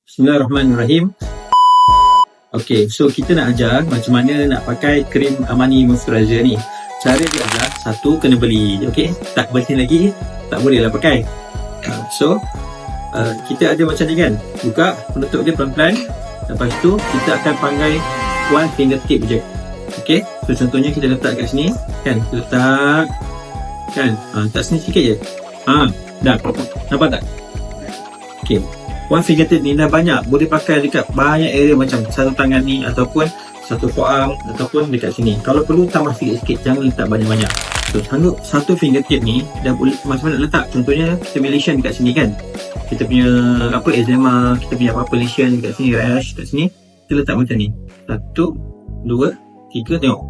Bismillahirrahmanirrahim. Okay, so kita nak ajar macam mana nak pakai krim Amani Moisturizer ni. Cara dia adalah, satu, kena beli. Okay, tak beli lagi, tak boleh lah pakai. So, kita ada macam ni kan. Buka, penutup dia pelan-pelan. Lepas tu, kita akan pakai one fingertip je. Okay, so contohnya kita letak kat sini. Kan, kita letak. Kan, letak sini sikit je. Dah. Nampak tak? Okay. One fingertip ni dah banyak, boleh pakai dekat banyak area macam satu tangan ni ataupun satu forearm ataupun dekat sini. Kalau perlu tambah sikit-sikit, jangan letak banyak-banyak. So satu fingertip ni dah boleh macam mana nak letak. Contohnya kita punya lesion dekat sini kan. Kita punya eczema, kita punya apa lesion dekat sini, rash dekat sini. Kita letak macam ni. 1, 2, 3, tengok.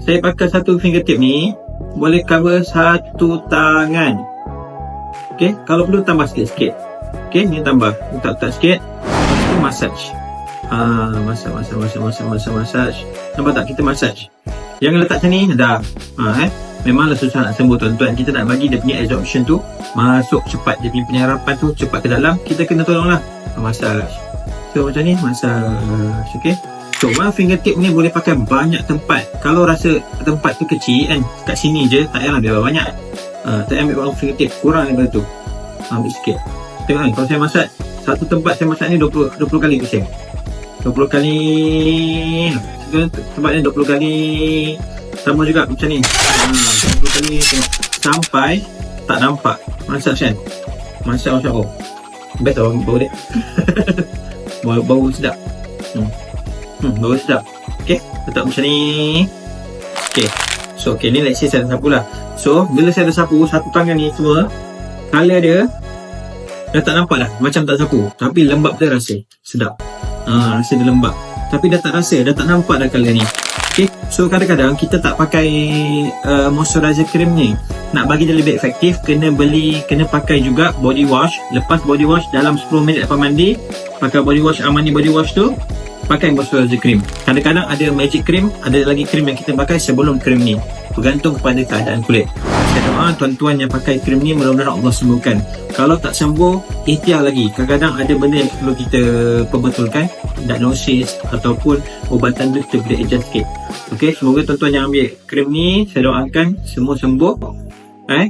Saya pakai satu fingertip ni boleh cover satu tangan. Okey, kalau perlu tambah sikit-sikit. Okay, ni tambah. Letak sikit. Lepas tu massage. Massage. Nampak tak? Kita massage. Jangan letak macam ni. Dah. Memanglah susah nak sembuh tuan-tuan. Kita nak bagi dia punya absorption tu masuk cepat. Dia punya penyerapan tu cepat ke dalam. Kita kena tolonglah. Massage. So macam ni. Massage. Okay. So one fingertip ni boleh pakai banyak tempat. Kalau rasa tempat tu kecil kan, kat sini je, tak payahlah biar banyak. Tak ambil one fingertip. Kurang daripada tu. Ambil sikit. Tengok kan, kalau saya masak satu tempat, saya masak ni 20 kali pusing. 20 kali tempat ni 20 kali sama juga macam ni. 20 kali tengok. Sampai tak nampak. Masak kan, masak macam best lah bau dia. bau sedap. Bau sedap. Ok, letak macam ni. Ok, so ok ni let's say saya dah sapu lah. So bila saya dah sapu satu tangan ni semua, colour dia dah tak nampak dah, macam tak sapu. Tapi lembab dia rasa sedap. Rasa dia lembab. Tapi dah tak rasa, dah tak nampak dah colour ni. Okay, so kadang-kadang kita tak pakai moisturizer cream ni. Nak bagi dia lebih efektif, kena pakai juga body wash. Lepas body wash, dalam 10 minit lepas mandi, pakai body wash, Amani body wash tu, pakai moisturizer cream. Kadang-kadang ada magic cream, ada lagi cream yang kita pakai sebelum cream ni. Bergantung kepada keadaan kulit. Saya doa tuan-tuan yang pakai krim ni mudah-mudahan Allah sembuhkan. Kalau tak sembuh, ikhtiar lagi. Kadang-kadang ada benda yang perlu kita perbetulkan, diagnosis ataupun ubatan tu kita boleh adjust sikit. Okey, semoga tuan-tuan yang ambil krim ni, saya doakan semua sembuh.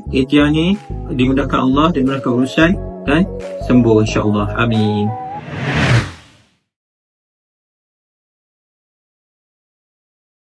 Ikhtiar ni dimudahkan Allah, dimudahkan urusan dan sembuh insya-Allah. Amin.